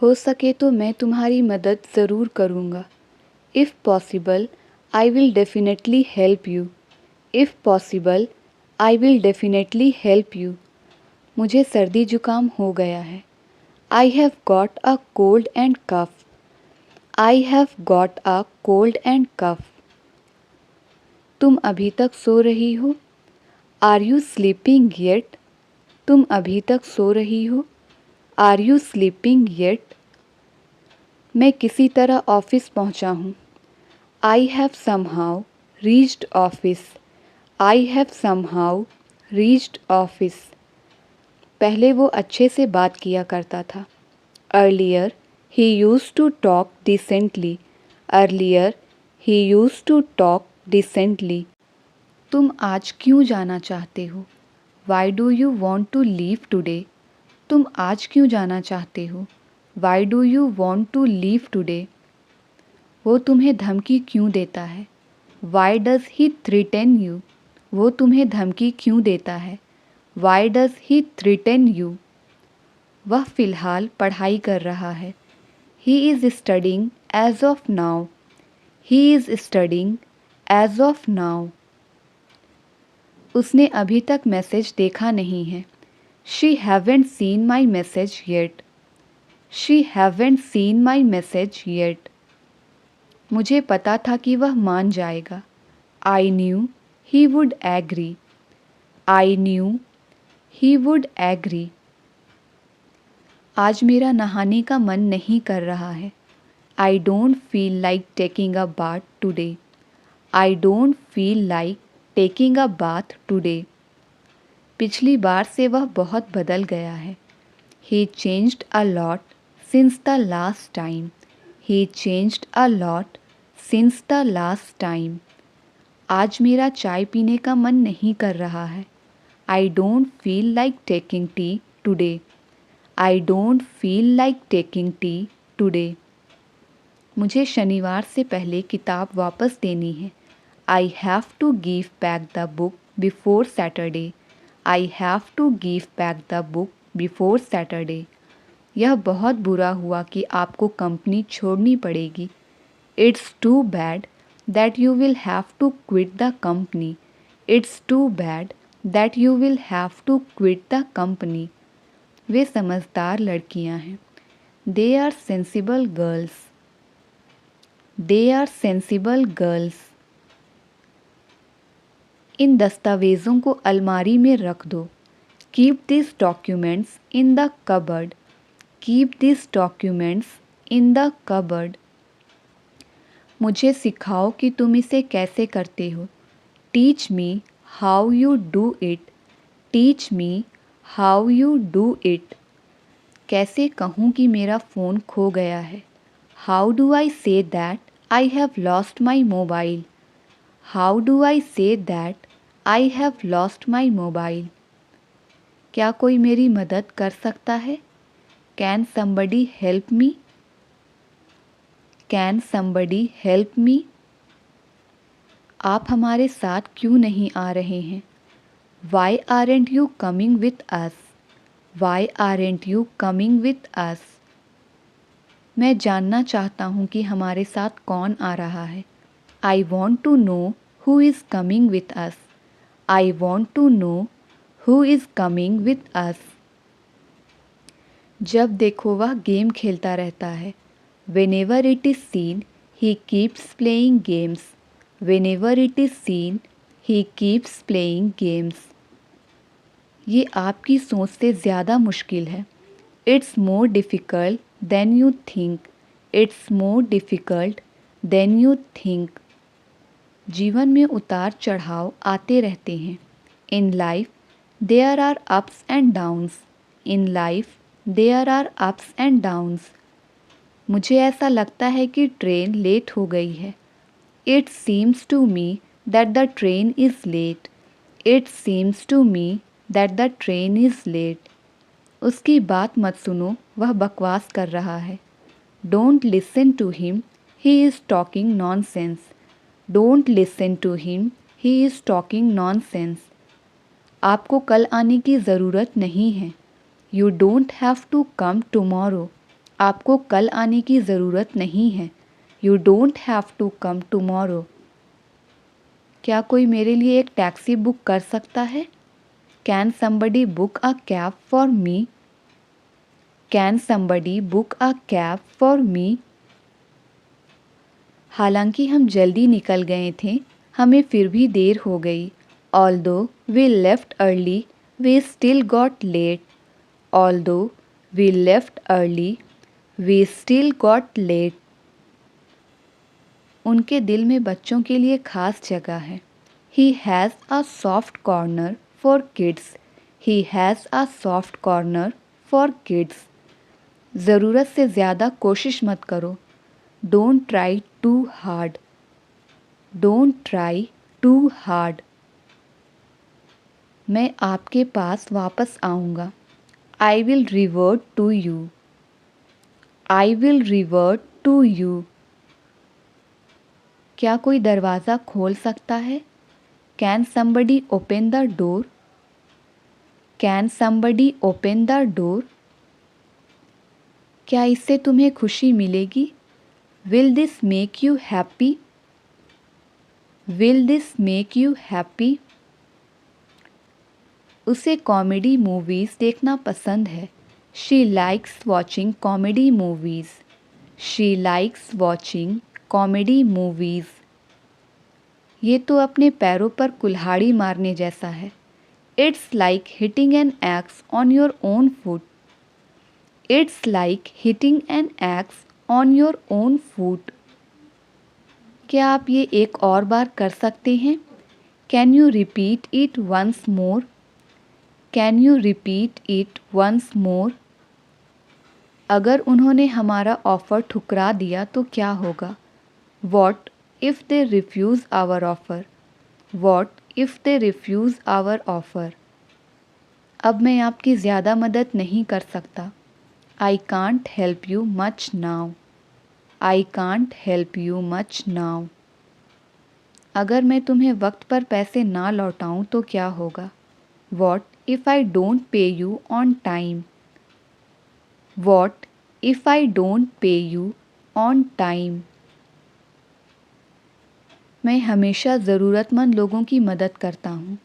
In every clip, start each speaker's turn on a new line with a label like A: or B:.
A: हो सके तो मैं तुम्हारी मदद ज़रूर करूँगा। If possible I will definitely help you. If possible I will definitely help you. मुझे सर्दी जुकाम हो गया है। I have got a cold and cough. I have got a cold and cough. तुम अभी तक सो रही हो? Are you sleeping yet? तुम अभी तक सो रही हो? Are you sleeping yet? मैं किसी तरह ऑफिस पहुंचा हूँ। I have somehow reached office. I have somehow reached office. पहले वो अच्छे से बात किया करता था। Earlier he used to talk decently. Earlier he used to talk decently. तुम आज क्यों जाना चाहते हो? Why do you want to leave today? तुम आज क्यों जाना चाहते हो? Why do you want to leave today? वो तुम्हें धमकी क्यों देता है? Why does he threaten you? वो तुम्हें धमकी क्यों देता है? Why does he threaten you? वह फ़िलहाल पढ़ाई कर रहा है। He is studying as of now. He is studying as of now. उसने अभी तक मैसेज देखा नहीं है। She haven't seen my message yet. She haven't seen my message yet. मुझे पता था कि वह मान जाएगा। I knew he would agree. I knew he would agree. आज मेरा नहाने का मन नहीं कर रहा है। I don't feel like taking a bath today. I don't feel like taking a bath today. पिछली बार से वह बहुत बदल गया है। He changed a lot since the last time. He changed a lot since the last time. आज मेरा चाय पीने का मन नहीं कर रहा है। I don't feel like taking tea today. I don't feel like taking tea today. मुझे शनिवार से पहले किताब वापस देनी है। I have to give back the book before Saturday. I have to give back the book before Saturday. यह बहुत बुरा हुआ कि आपको कंपनी छोड़नी पड़ेगी। It's too bad that you will have to quit the company. It's too bad that you will have to quit the company. वे समझदार लड़कियां हैं। They are sensible girls. They are sensible girls. इन दस्तावेज़ों को अलमारी में रख दो। Keep this documents in the cupboard. Keep these documents in the cupboard. मुझे सिखाओ कि तुम इसे कैसे करते हो। Teach me how you do it. Teach me how you do it. कैसे कहूँ कि मेरा फ़ोन खो गया है। How do I say that I have lost my mobile? How do I say that I have lost my mobile? क्या कोई मेरी मदद कर सकता है? Can somebody help me? Can somebody help me? आप हमारे साथ क्यों नहीं आ रहे हैं? Why aren't you coming with us? Why aren't you coming with us? मैं जानना चाहता हूँ कि हमारे साथ कौन आ रहा है। I want to know who is coming with us. I want to know who is coming with us. जब देखो वह गेम खेलता रहता है। Whenever it is seen, he keeps playing games. Whenever it is seen, he keeps playing games. ये आपकी सोच से ज़्यादा मुश्किल है। It's more difficult than you think. It's more difficult than you think. जीवन में उतार चढ़ाव आते रहते हैं। In life, there are ups and downs. In life, there are ups and downs. मुझे ऐसा लगता है कि ट्रेन लेट हो गई है। It seems to me that the train is late. It seems to me that the train is late. उसकी बात मत सुनो, वह बकवास कर रहा है। Don't listen to him, he is talking nonsense. Don't listen to him, he is talking nonsense. आपको कल आने की ज़रूरत नहीं है। You don't have to come tomorrow. आपको कल आने की ज़रूरत नहीं है। You don't have to come tomorrow. क्या कोई मेरे लिए एक टैक्सी बुक कर सकता है? Can somebody book a cab for me? Can somebody book a cab for me? हालांकि हम जल्दी निकल गए थे, हमें फिर भी देर हो गई। Although we left early, we still got late. Although we left early, we still got late. उनके दिल में बच्चों के लिए खास जगह है। He has a soft corner for kids. He has a soft corner for kids. ज़रूरत से ज़्यादा कोशिश मत करो। Don't try too hard. Don't try too hard. मैं आपके पास वापस आऊँगा। I will revert to you. I will revert to you. क्या कोई दरवाज़ा खोल सकता है? Can somebody open the door? Can somebody open the door? क्या इससे तुम्हें खुशी मिलेगी? Will this make you happy? Will this make you happy? उसे कॉमेडी मूवीज़ देखना पसंद है। She likes watching comedy movies. She likes watching comedy movies. ये तो अपने पैरों पर कुल्हाड़ी मारने जैसा है। It's like hitting an axe on your own foot. It's like hitting an axe on your own foot. क्या आप ये एक और बार कर सकते हैं? Can you repeat it once more? Can you repeat it once more? अगर उन्होंने हमारा ऑफ़र ठुकरा दिया तो क्या होगा? What if they refuse our offer? What if they refuse our offer? अब मैं आपकी ज़्यादा मदद नहीं कर सकता। I can't help you much now. I can't help you much now. अगर मैं तुम्हें वक्त पर पैसे ना लौटाऊं तो क्या होगा? What if I don't pay you on time? What if I don't pay you on time? मैं हमेशा ज़रूरतमंद लोगों की मदद करता हूँ।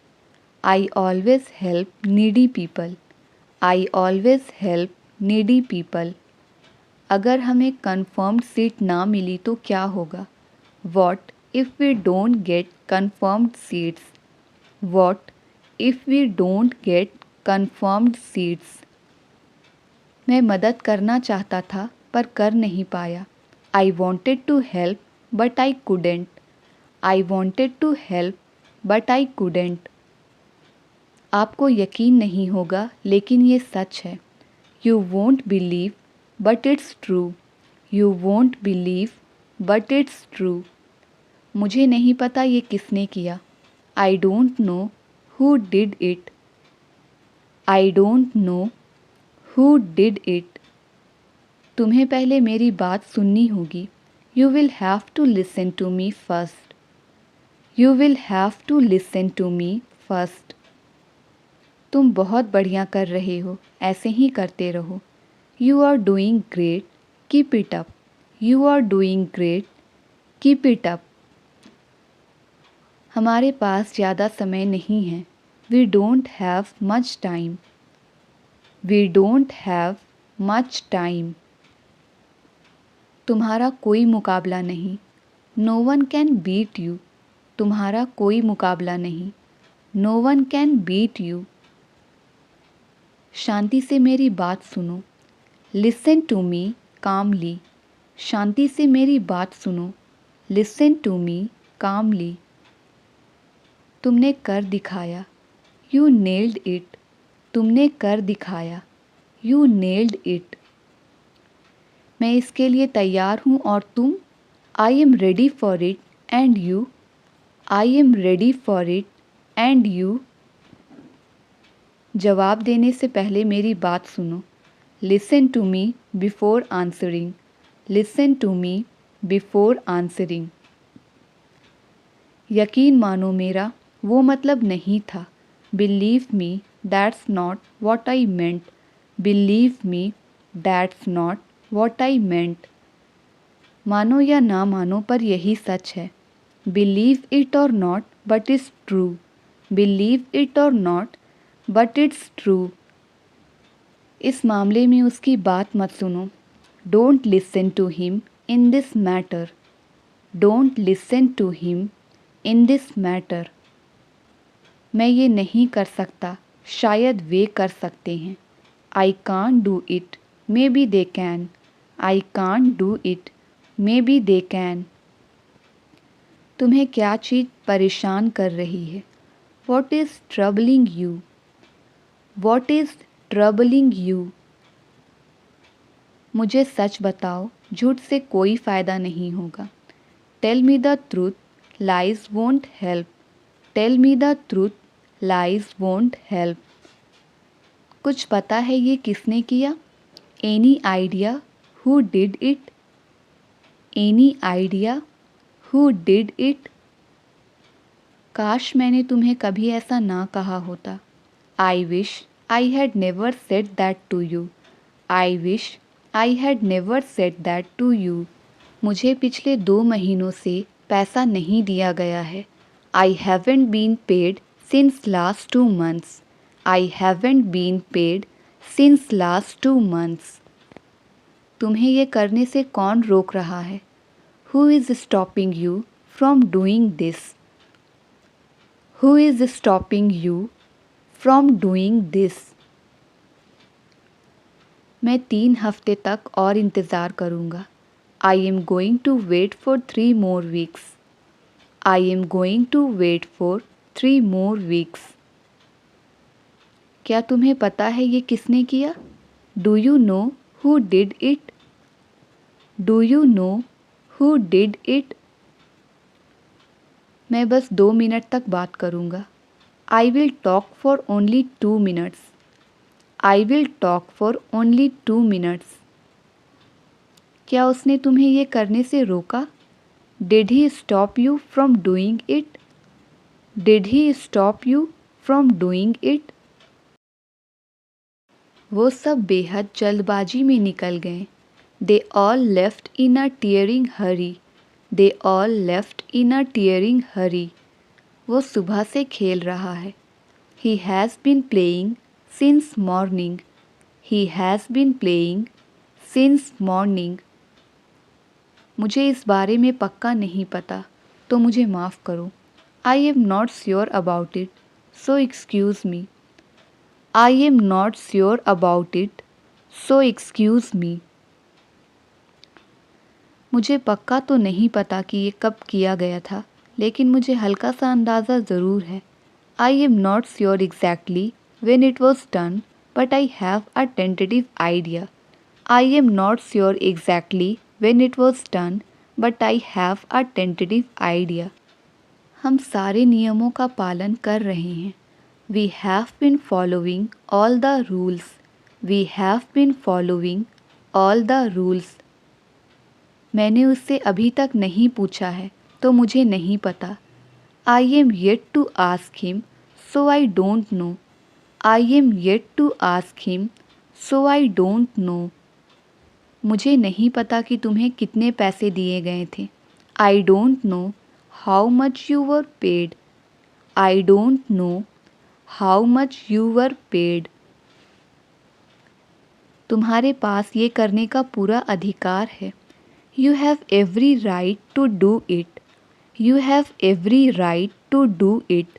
A: I always help needy people. I always help needy people. अगर हमें confirmed सीट ना मिली तो क्या होगा? What if we don't get confirmed seats? What if we don't get confirmed seats? मैं मदद करना चाहता था पर कर नहीं पाया। I wanted to help but I couldn't. I wanted to help but I couldn't. आपको यकीन नहीं होगा लेकिन ये सच है। You won't believe but it's true. You won't believe but it's true. मुझे नहीं पता ये किसने किया। I don't know who did it. I don't know who did it. तुम्हें पहले मेरी बात सुननी होगी। You will have to listen to me first. You will have to listen to me first. तुम बहुत बढ़िया कर रहे हो, ऐसे ही करते रहो। You are doing great. Keep it up. You are doing great. Keep it up. हमारे पास ज़्यादा समय नहीं है। We don't have much time. We don't have much time. तुम्हारा कोई मुकाबला नहीं। No one can beat you. तुम्हारा कोई मुकाबला नहीं। No one can beat you. शांति से मेरी बात सुनो। Listen to me calmly. शांति से मेरी बात सुनो। Listen to me calmly. तुमने कर दिखाया। You nailed it. तुमने कर दिखाया। You nailed it. मैं इसके लिए तैयार हूँ और तुम? I am ready for it and you? I am ready for it and you? जवाब देने से पहले मेरी बात सुनो। Listen to me before answering. Listen to me before answering. यकीन मानो मेरा वो मतलब नहीं था। Believe me, that's not what I meant. Believe me, that's not what I meant. मानो या ना मानो पर यही सच है. Believe it or not, but it's true. Believe it or not, but it's true. इस मामले में उसकी बात मत सुनो. Don't listen to him in this matter. Don't listen to him in this matter. मैं ये नहीं कर सकता, शायद वे कर सकते हैं. I can't do it, maybe they can. I can't do it, maybe they can. तुम्हें क्या चीज़ परेशान कर रही है? What is troubling you? What is troubling you? मुझे सच बताओ, झूठ से कोई फ़ायदा नहीं होगा. Tell me the truth, lies won't help. Tell me the truth, lies won't help. कुछ पता है ये किसने किया? Any idea who did it? Any idea who did it? काश मैंने तुम्हें कभी ऐसा ना कहा होता. I wish I had never said that to you. I wish I had never said that to you. मुझे पिछले 2 महीनों से पैसा नहीं दिया गया है. I haven't been paid since last 2 months. I haven't been paid since last 2 months. तुम्हें ये करने से कौन रोक रहा है? Who is stopping you from doing this? Who is stopping you from doing this? मैं 3 हफ्ते तक और इंतज़ार करूँगा. I am going to wait for 3 more weeks. I am going to wait for 3 more weeks. क्या तुम्हें पता है ये किसने किया? Do you know who did it? Do you know who did it? मैं बस 2 मिनट तक बात करूँगा. I will talk for only 2 minutes. I will talk for only 2 minutes. क्या उसने तुम्हें ये करने से रोका? Did he stop you from doing it? Did he stop you from doing it? वो सब बेहद जल्दबाजी में निकल गए. They all left in a tearing hurry. They all left in a tearing hurry. वो सुबह से खेल रहा है. He has been playing since morning. He has been playing since morning. मुझे इस बारे में पक्का नहीं पता, तो मुझे माफ़ करो. I am not sure about it, so excuse me. I am not sure about it, so excuse me. मुझे पक्का तो नहीं पता कि ये कब किया गया था, लेकिन मुझे हल्का सा अंदाज़ा ज़रूर है. I am not sure exactly when it was done, but I have a tentative idea. I am not sure exactly when it was done, but I have a tentative idea. हम सारे नियमों का पालन कर रहे हैं. We have been following all the rules. We have been following all the rules. मैंने उससे अभी तक नहीं पूछा है, तो मुझे नहीं पता. I am yet to ask him, so I don't know. I am yet to ask him, so I don't know. मुझे नहीं पता कि तुम्हें कितने पैसे दिए गए थे. I don't know how much you were paid. I don't know how much you were paid. तुम्हारे पास ये करने का पूरा अधिकार है. You have every right to do it. You have every right to do it.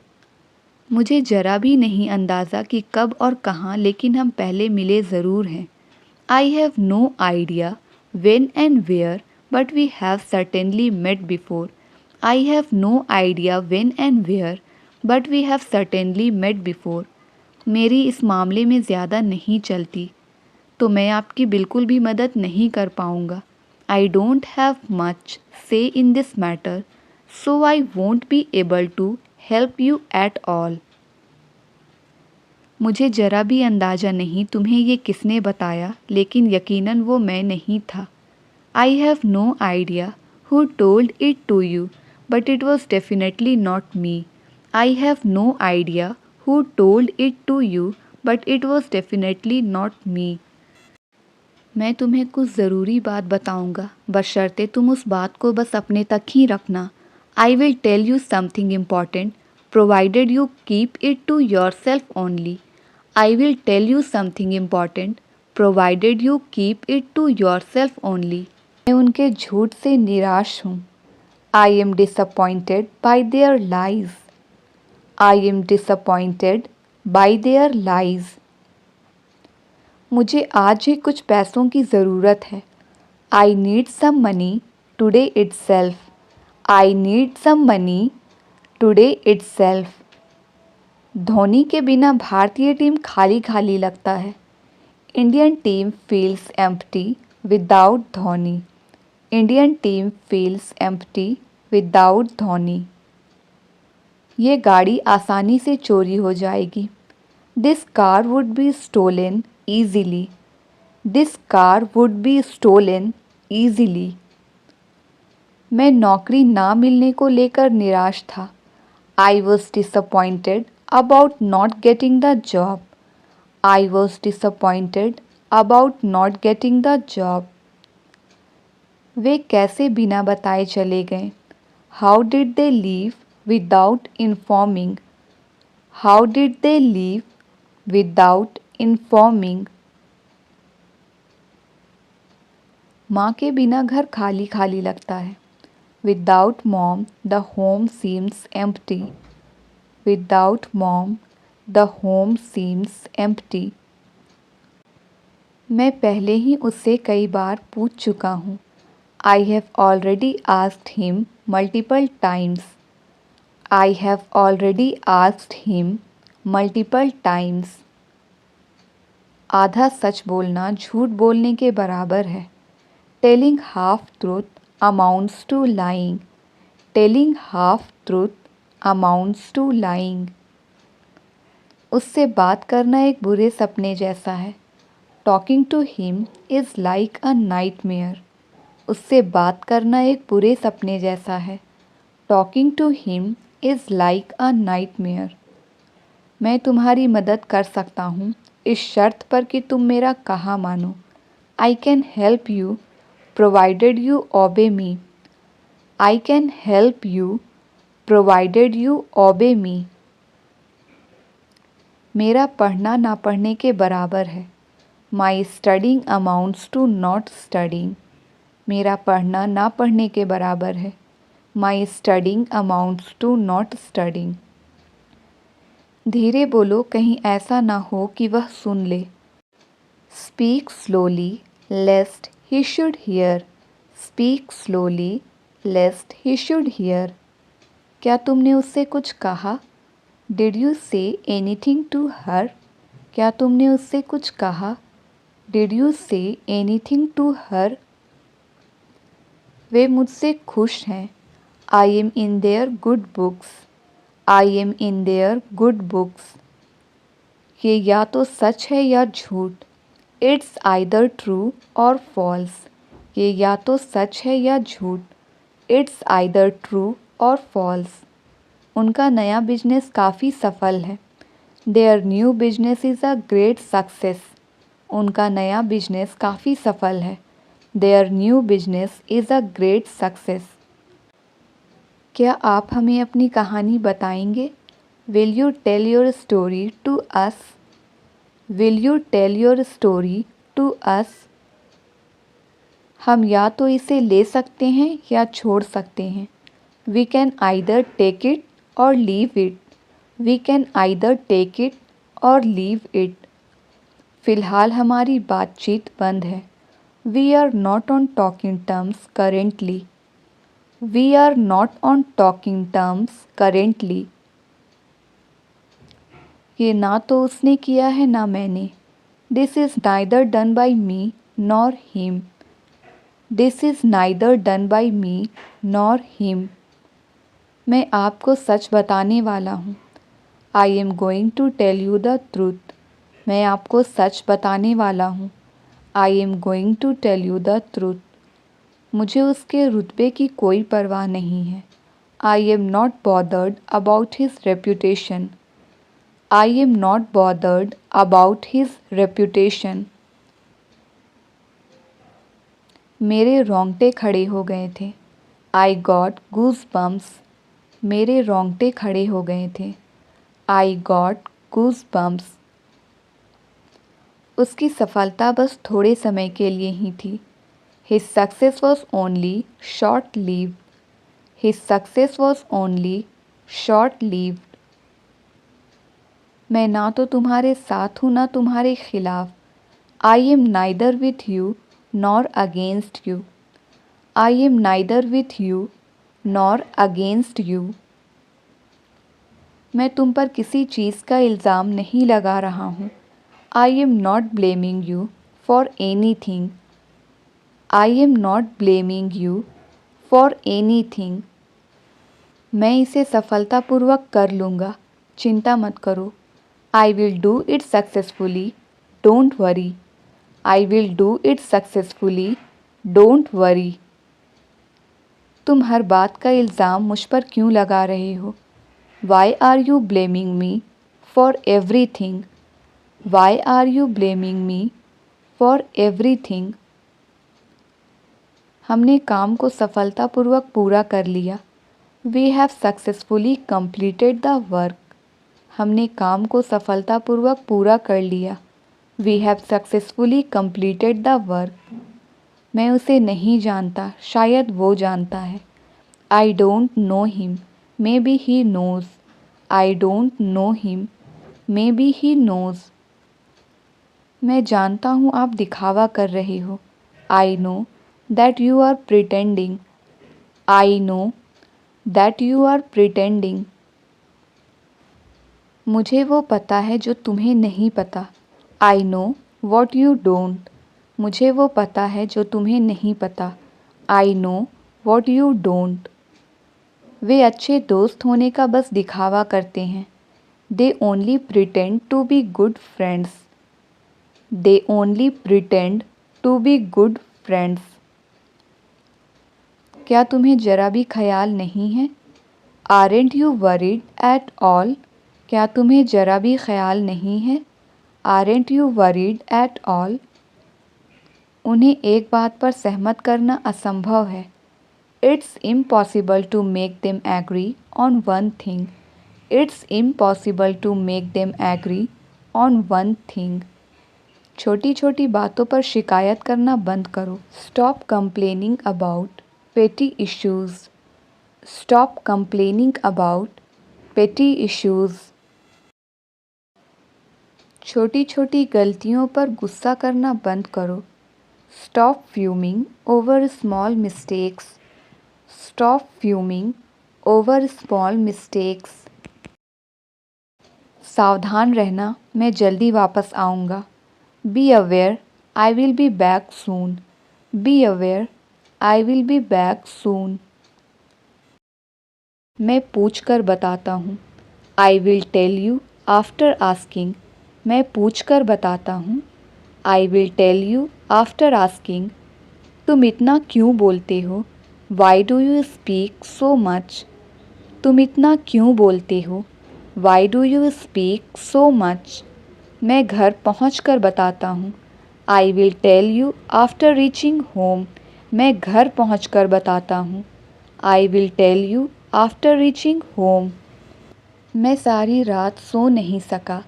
A: मुझे जरा भी नहीं अंदाज़ा कि कब और कहाँ, लेकिन हम पहले मिले ज़रूर हैं. I have no idea when and where, but we have certainly met before. I have no idea when and where, but we have certainly met before. मेरी इस मामले में ज़्यादा नहीं चलती, तो मैं आपकी बिल्कुल भी मदद नहीं कर पाऊँगा. I don't have much say in this matter, so I won't be able to help you at all. मुझे जरा भी अंदाज़ा नहीं तुम्हें ये किसने बताया, लेकिन यकीनन वो मैं नहीं था. I have no idea who told it to you, but it was definitely not me. I have no idea who told it to you, but it was definitely not me. मैं तुम्हें कुछ ज़रूरी बात बताऊंगा, बशर्ते तुम उस बात को बस अपने तक ही रखना। I will tell you something important provided you keep it to yourself only. I will tell you something important provided you keep it to yourself only. मैं उनके झूठ से निराश हूँ। I am disappointed by their lies. I am disappointed by their lies. मुझे आज ही कुछ पैसों की ज़रूरत है। I need some money today itself. I need some money today itself. Dhoni के बिना भारतीय टीम खाली खाली लगता है। Indian team feels empty without Dhoni. Indian team feels empty without Dhoni. ये गाड़ी आसानी से चोरी हो जाएगी। This car would be stolen easily. This car would be stolen easily. मैं नौकरी ना मिलने को लेकर निराश था। I was disappointed about not getting the job. I was disappointed about not getting the job. वे कैसे बिना बताए चले गए? How did they leave without informing? How did they leave without informing? माँ के बिना घर खाली खाली लगता है। Without mom, the home seems empty. Without mom, the home seems empty. मैं पहले ही उससे कई बार पूछ चुका हूँ। I have already asked him multiple times. I have already asked him multiple times. आधा सच बोलना झूठ बोलने के बराबर है। Telling half truth amounts to lying. Telling half truth amounts to lying. उससे बात करना एक बुरे सपने जैसा है। Talking to him is like a nightmare. उससे बात करना एक बुरे सपने जैसा है। Talking to him is like a nightmare. मैं तुम्हारी मदद कर सकता हूँ इस शर्त पर कि तुम मेरा कहा मानो। I can help you provided you obey me. I can help you provided you obey me. मेरा पढ़ना ना पढ़ने के बराबर है। My studying amounts to not studying. मेरा पढ़ना ना पढ़ने के बराबर है। My studying amounts to not studying. धीरे बोलो कहीं ऐसा ना हो कि वह सुन ले। Speak slowly lest he should hear. Speak slowly lest he should hear. क्या तुमने उससे कुछ कहा? Did you say anything to her? क्या तुमने उससे कुछ कहा? Did you say anything to her? वे मुझसे खुश हैं। I am in their good books. I am in their good books. ये या तो सच है या झूठ। It's either true or false. ये या तो सच है या झूठ। It's either true or false. उनका नया बिजनेस काफ़ी सफल है। Their new business is a great success. उनका नया बिजनेस काफ़ी सफल है। Their new business is a great success. क्या आप हमें अपनी कहानी बताएंगे? Will you tell your story to us? Will you tell your story to us? हम या तो इसे ले सकते हैं या छोड़ सकते हैं। We can either take it or leave it. We can either take it or leave it. फ़िलहाल हमारी बातचीत बंद है। We are not on talking terms currently. We are not on talking terms currently. ये ना तो उसने किया है ना मैंने। This is neither done by me nor him. This is neither done by me nor him. मैं आपको सच बताने वाला हूँ। I am going to tell you the truth. मैं आपको सच बताने वाला हूँ। I am going to tell you the truth. मुझे उसके रुतबे की कोई परवाह नहीं है। I am not bothered about his reputation. I am not bothered about his reputation. मेरे रोंगटे खड़े हो गए थे। I got goose bumps. मेरे रोंगटे खड़े हो गए थे। I got goose bumps. उसकी सफलता बस थोड़े समय के लिए ही थी। His success was only short-lived. His success was only short-lived. मैं ना तो तुम्हारे साथ हूँ ना तुम्हारे खिलाफ। I am neither with you nor against you. I am neither with you nor against you. मैं तुम पर किसी चीज़ का इल्ज़ाम नहीं लगा रहा हूँ। I am not blaming you for anything. I am not blaming you for anything. मैं इसे सफलतापूर्वक कर लूँगा, चिंता मत करो। I will do it successfully, don't worry. I will do it successfully, don't worry. तुम हर बात का इल्ज़ाम मुझ पर क्यों लगा रहे हो? Why are you blaming me for everything? Why are you blaming me for everything? हमने काम को सफलतापूर्वक पूरा कर लिया। We have successfully completed the work. हमने काम को सफलतापूर्वक पूरा कर लिया। We have successfully completed the work. मैं उसे नहीं जानता, शायद वो जानता है। I don't know him. Maybe he knows. I don't know him. Maybe he knows. मैं जानता हूँ आप दिखावा कर रहे हो। I know that you are pretending. I know that you are pretending. मुझे वो पता है जो तुम्हें नहीं पता। I know what you don't. मुझे वो पता है जो तुम्हें नहीं पता। I know what you don't. वे अच्छे दोस्त होने का बस दिखावा करते हैं। They only pretend to be good friends. They only pretend to be good friends. क्या तुम्हें जरा भी ख्याल नहीं है? Aren't you worried at all? क्या तुम्हें जरा भी ख्याल नहीं है? Aren't you worried at all? उन्हें एक बात पर सहमत करना असंभव है। It's impossible to make them agree on one thing. It's impossible to make them agree on one thing. छोटी छोटी बातों पर शिकायत करना बंद करो। Stop complaining about petty issues. Stop complaining about petty issues. छोटी छोटी गलतियों पर गुस्सा करना बंद करो। Stop fuming over small mistakes. Stop fuming over small mistakes. सावधान रहना, मैं जल्दी वापस आऊँगा। Be aware, I will be back soon. Be aware, I will be back soon. मैं पूछ कर बताता हूँ। I will tell you after asking. मैं पूछ कर बताता हूँ। I will tell you after asking. तुम इतना क्यों बोलते हो? Why do you speak so much? तुम इतना क्यों बोलते हो? Why do you speak so much? मैं घर पहुँच कर बताता हूँ। I will tell you after reaching home. मैं घर पहुँच कर बताता हूँ। I will tell you after reaching home. मैं सारी रात सो नहीं सका।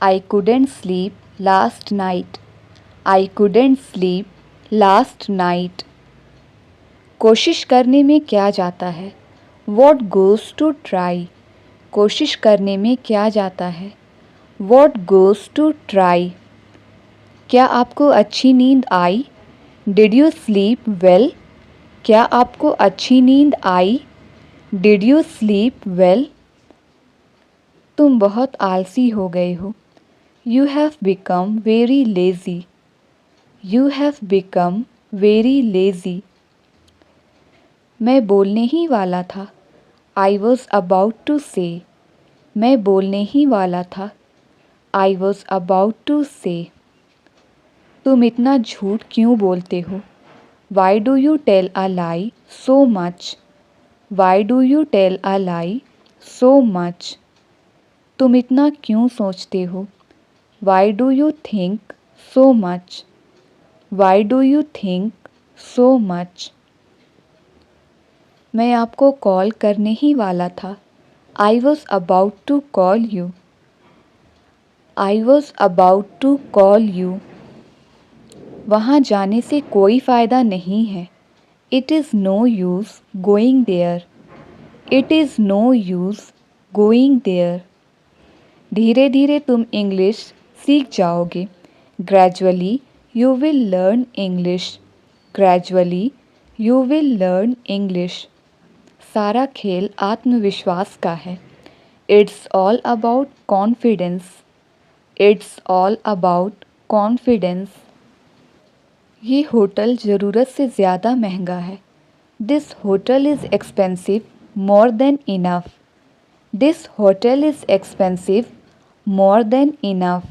A: I couldn't sleep last night. I couldn't sleep last night. कोशिश करने में क्या जाता है? What goes to try? कोशिश करने में क्या जाता है? What goes to try? क्या आपको अच्छी नींद आई? Did you sleep well? क्या आपको अच्छी नींद आई? Did you sleep well? तुम बहुत आलसी हो गए हो। You have become very lazy. You have become very lazy. मैं बोलने ही वाला था। I was about to say. मैं बोलने ही वाला था। I was about to say. तुम इतना झूठ क्यों बोलते हो? Why do you tell a lie so much? Why do you tell a lie so much? तुम इतना क्यों सोचते हो? Why do you think so much? Why do you think so much. मैं आपको कॉल करने ही वाला था. I was about to call you. I was about to call you. वहाँ जाने से कोई फ़ायदा नहीं है. It is no use going there. It is no use going there. धीरे धीरे तुम इंग्लिश सीख जाओगे. Gradually you will learn English. Gradually you will learn English. सारा खेल आत्मविश्वास का है. It's all about confidence. It's all about confidence. ये होटल ज़रूरत से ज़्यादा महंगा है. This hotel is expensive more than enough. This hotel is expensive more than enough.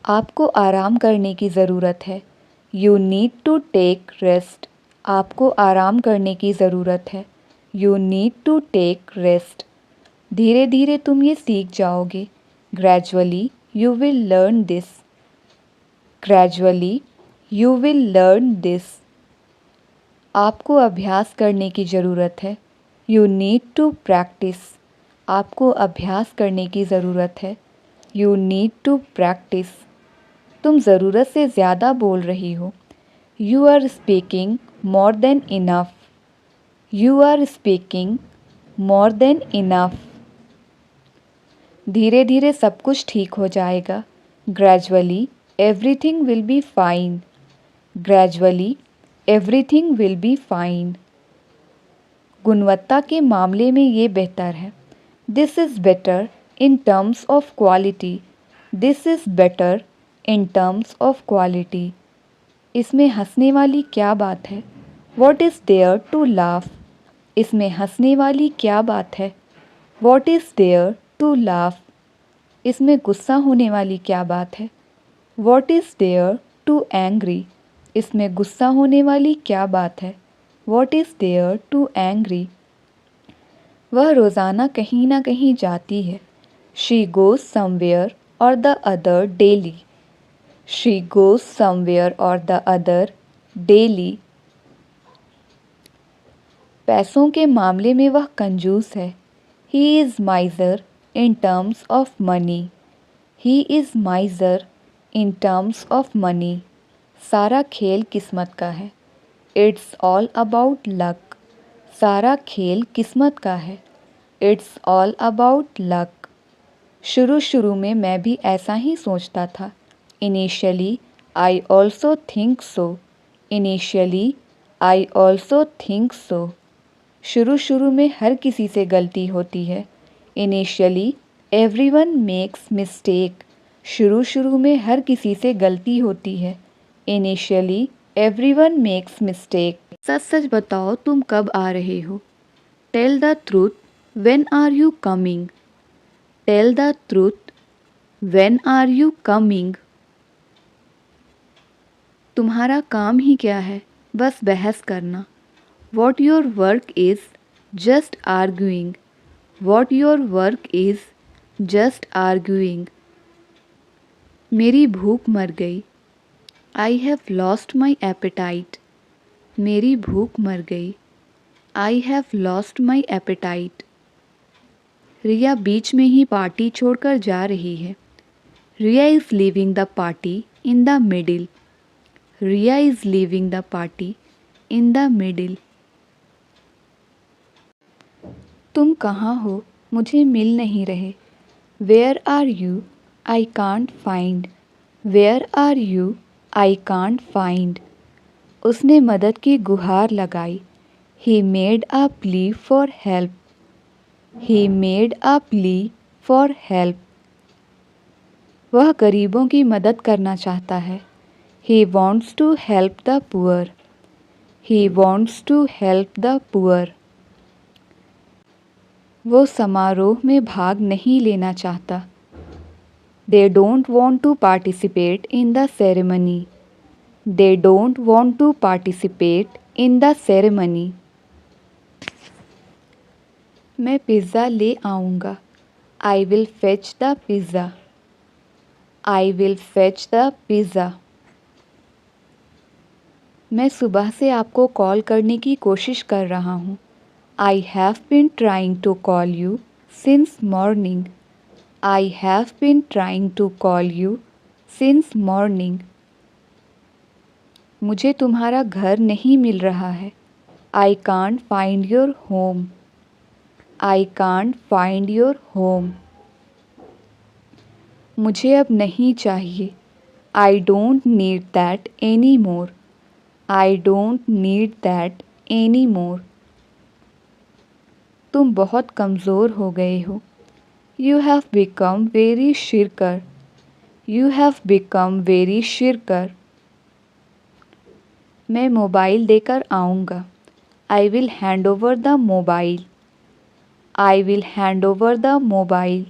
A: आपको आराम करने की ज़रूरत है. You need to take rest. आपको आराम करने की ज़रूरत है. You need to take rest. धीरे धीरे तुम ये सीख जाओगे. Gradually you will learn this. Gradually you will learn this. आपको अभ्यास करने की ज़रूरत है. You need to practice. आपको अभ्यास करने की ज़रूरत है. You need to practice. तुम ज़रूरत से ज़्यादा बोल रही हो. You are speaking more than enough. You are speaking more than enough. धीरे धीरे सब कुछ ठीक हो जाएगा. Gradually everything will be fine. Gradually everything will be fine. गुणवत्ता के मामले में ये बेहतर है. This is better in terms of quality. This is better in terms of quality. इसमें हंसने वाली क्या बात है. What is there to laugh? इसमें हंसने वाली क्या बात है. What is there to laugh? इसमें गुस्सा होने वाली क्या बात है. What is there to angry? इसमें गुस्सा होने वाली क्या बात है. What is there to angry? वह रोज़ाना कहीं ना कहीं जाती है. She goes somewhere or the other daily. She goes somewhere or the other daily. पैसों के मामले में वह कंजूस है. He is miser in terms of money. He is miser in terms of money. सारा खेल किस्मत का है. It's all about luck. सारा खेल किस्मत का है. It's all about luck. शुरू शुरू में मैं भी ऐसा ही सोचता था. Initially I also think so. Initially I also think so. शुरू शुरू में हर किसी से गलती होती है. Initially everyone makes mistake. शुरू शुरू में हर किसी से गलती होती है. Initially everyone makes mistake. सच सच बताओ तुम कब आ रहे हो. Tell the truth. When are you coming? Tell the truth. When are you coming? तुम्हारा काम ही क्या है. बस बहस करना. What your work is just arguing. What your work is just arguing. मेरी भूख मर गई. I have lost my appetite. मेरी भूख मर गई. I have lost my appetite. रिया बीच में ही पार्टी छोड़कर जा रही है. Riya is leaving the party in the middle. Riya is leaving the party in the middle. तुम कहाँ हो. मुझे मिल नहीं रहे. Where are you? I can't find. Where are you? I can't find. उसने मदद की गुहार लगाई. He made a plea for help. He made a plea for help. वह गरीबों की मदद करना चाहता है. He wants to help the poor. He wants to help the poor. वो समारोह में भाग नहीं लेना चाहता. They don't want to participate in the ceremony. They don't want to participate in the ceremony. मैं पिज़्ज़ा ले आऊँगा. I will fetch the pizza. I will fetch the pizza. मैं सुबह से आपको कॉल करने की कोशिश कर रहा हूँ। I have been trying to call you since morning. I have been trying to call you since morning. मुझे तुम्हारा घर नहीं मिल रहा है। I can't find your home. I can't find your home. मुझे अब नहीं चाहिए। I don't need that anymore. I don't need that anymore. तुम बहुत कमज़ोर हो गए हो। You have become very Shirkar. You have become very Shirkar. मैं मोबाइल देकर आऊँगा। I will hand over the mobile. I will hand over the mobile.